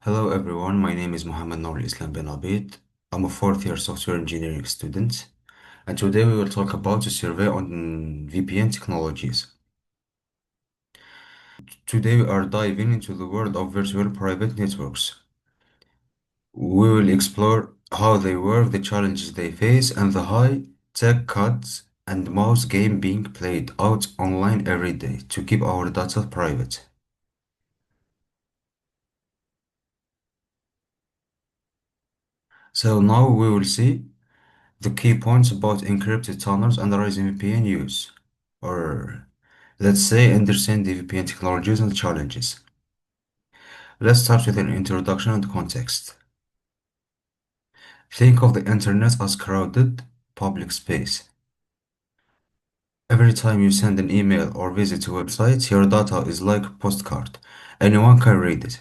Hello everyone, my name is Mohammed Noor Islam bin Abid. I'm a fourth year software engineering student, and today we will talk about a survey on VPN technologies. Today we are diving into the world of virtual private networks. We will explore how they work, the challenges they face, and the high-tech cuts and mouse game being played out online every day to keep our data private. So now we will see the key points about encrypted tunnels and rising VPN use, or let's say understand the VPN technologies and challenges. Let's start with an introduction and context. Think of the internet as crowded public space. Every time you send an email or visit a website, your data is like a postcard. Anyone can read it.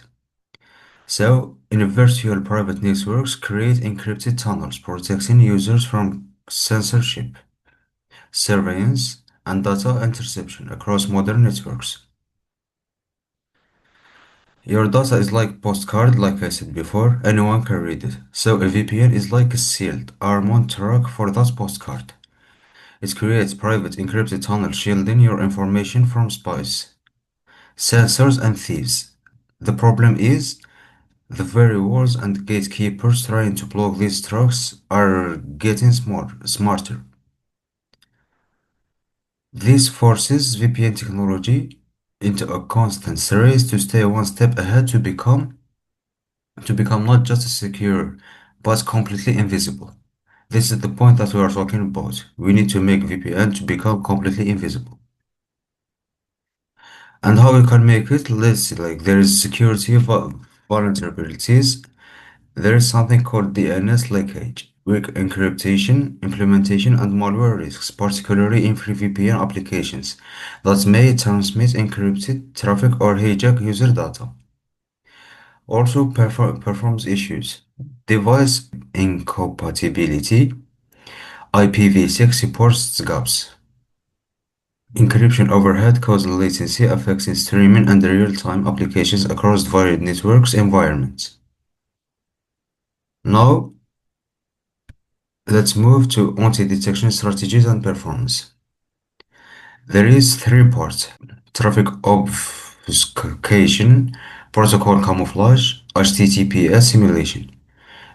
So, in virtual private networks, create encrypted tunnels protecting users from censorship, surveillance, and data interception across modern networks. Your data is like postcard, like I said before, anyone can read it. So a VPN is like a sealed armor truck for that postcard. It creates private encrypted tunnel shielding your information from spies, sensors, and thieves. The problem is the very walls and gatekeepers trying to block these trucks are getting smarter. This forces VPN technology into a constant race to stay one step ahead to become not just secure, but completely invisible. This is the point that we are talking about. We need to make VPN to become completely invisible. And how we can make it? Let's see, like there is security vulnerabilities. There is something called DNS leakage, weak encryption, implementation, and malware risks, particularly in free VPN applications that may transmit encrypted traffic or hijack user data. Also, performance issues. Device incompatibility. IPv6 supports gaps. Encryption overhead causes latency affecting streaming and real-time applications across varied networks environments. Now, let's move to anti-detection strategies and performance. There is three parts: traffic obfuscation, protocol camouflage, HTTPS simulation.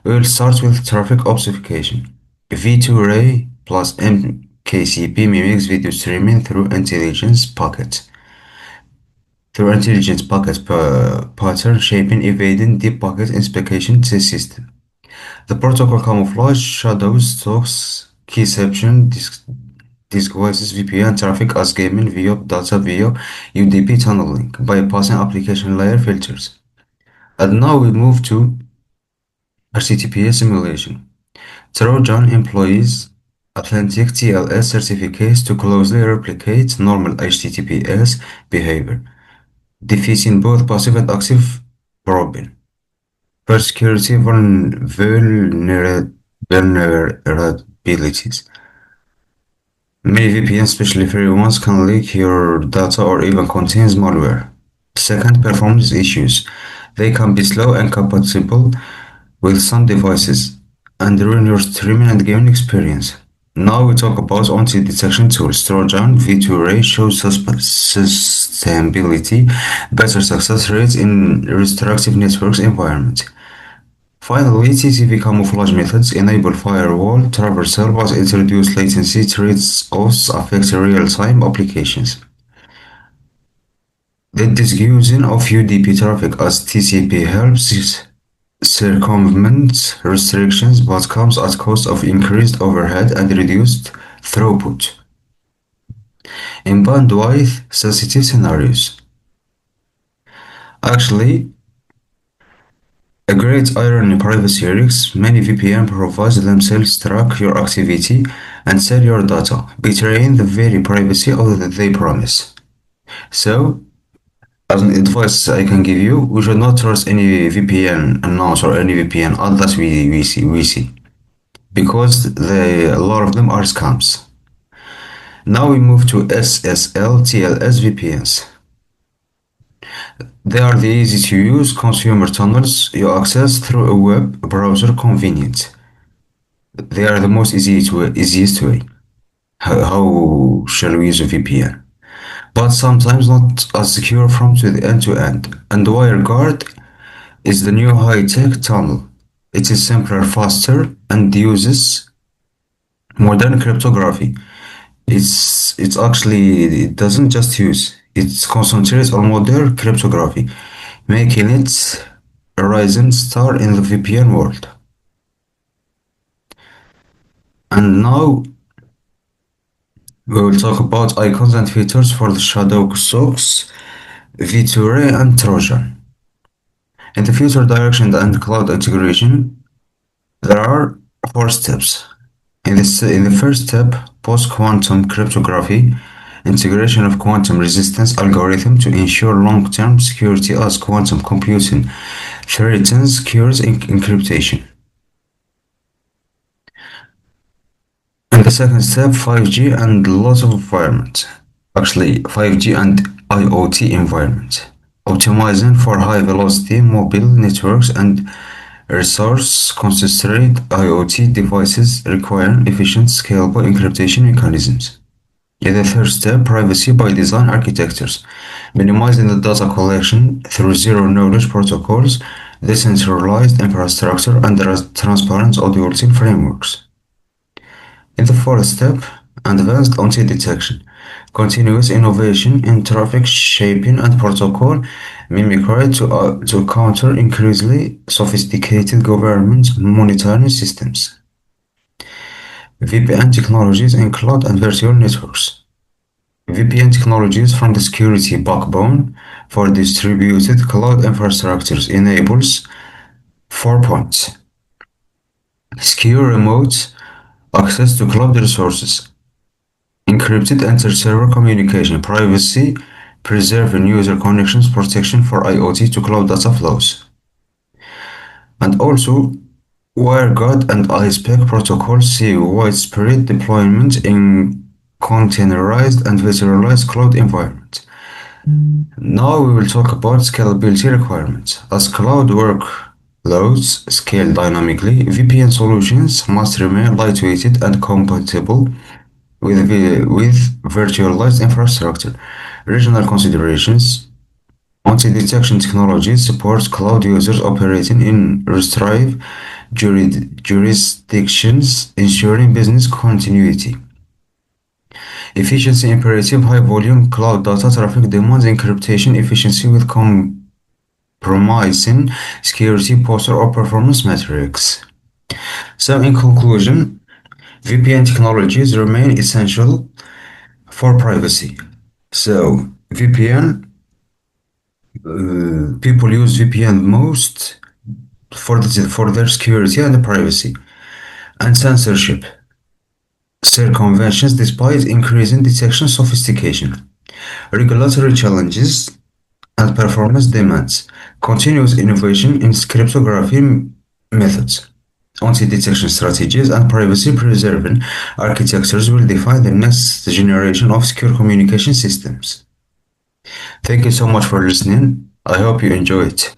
We will start with traffic obfuscation. V2Ray plus MKCP mimics video streaming through intelligence packet pattern shaping evading deep packet inspection system. The protocol camouflage shadows stocks keyception disguises VPN traffic as gaming via data via UDP tunneling, bypassing application layer filters. And now we move to HTTPS simulation. Trojan employs authentic TLS certificates to closely replicate normal HTTPS behavior, defeating both passive and active probing. For security vulnerabilities. Many VPNs, especially free ones, can leak your data or even contains malware. Second, performance issues. They can be slow and incompatible with some devices and ruin your streaming and gaming experience. Now we talk about anti-detection tools. Trojan V2Ray shows sustainability, better success rates in restrictive networks environment. Finally, TCP camouflage methods enable firewall traversal but introduce latency trade-offs affecting real-time applications. The diffusion of UDP traffic as TCP helps circumvent restrictions but comes at cost of increased overhead and reduced throughput. In bandwidth-sensitive scenarios, actually, a great irony in privacy risks, many VPN providers themselves track your activity and sell your data, betraying the very privacy that they promise. So, as an advice I can give you, we should not trust any VPN announce or any VPN ad that we see, because a lot of them are scams. Now we move to SSL TLS VPNs. They are the easy to use consumer tunnels you access through a web browser convenient. They are the easiest way. How shall we use a VPN? But sometimes not as secure from to the end to end. And WireGuard is the new high-tech tunnel. It is simpler, faster, and uses modern cryptography. It's actually it doesn't just use it concentrates on modern cryptography, making it a rising star in the VPN world. And now we will talk about icons and features for the Shadow Socks, V2Ray, and Trojan. In the future direction and cloud integration, there are four steps. In the first step, post-quantum cryptography, integration of quantum resistance algorithm to ensure long-term security as quantum computing threatens secure encryption. In the second step, 5G and lots of environment. Actually, 5G and IoT environment. Optimizing for high-velocity mobile networks and resource-constrained IoT devices require efficient, scalable encryption mechanisms. In the third step, privacy by design architectures, minimizing the data collection through zero-knowledge protocols, decentralized infrastructure, and transparent auditing frameworks. In the fourth step, advanced anti-detection, continuous innovation in traffic shaping and protocol mimicry to counter increasingly sophisticated government monitoring systems. VPN technologies in cloud and virtual networks. VPN technologies from the security backbone for distributed cloud infrastructures enables 4 points. Secure remote access to cloud resources. Encrypted inter-server communication, privacy, preserving user connections, protection for IoT to cloud data flows. And also, WireGuard and ISPEC protocols see widespread deployment in containerized and virtualized cloud environments. Now we will talk about scalability requirements. As cloud workloads scale dynamically, VPN solutions must remain lightweighted and compatible with virtualized infrastructure. Regional considerations. Anti-detection technology supports cloud users operating in restricted jurisdictions, ensuring business continuity. Efficiency imperative. High-volume cloud data traffic demands encryption efficiency with compromising security posture or performance metrics. So in conclusion, VPN technologies remain essential for privacy. So VPN, people use VPN most for their security and privacy and censorship circumventions despite increasing detection sophistication, regulatory challenges and performance demands, continuous innovation in cryptography methods, anti-detection strategies, and privacy-preserving architectures will define the next generation of secure communication systems. Thank you so much for listening. I hope you enjoy it.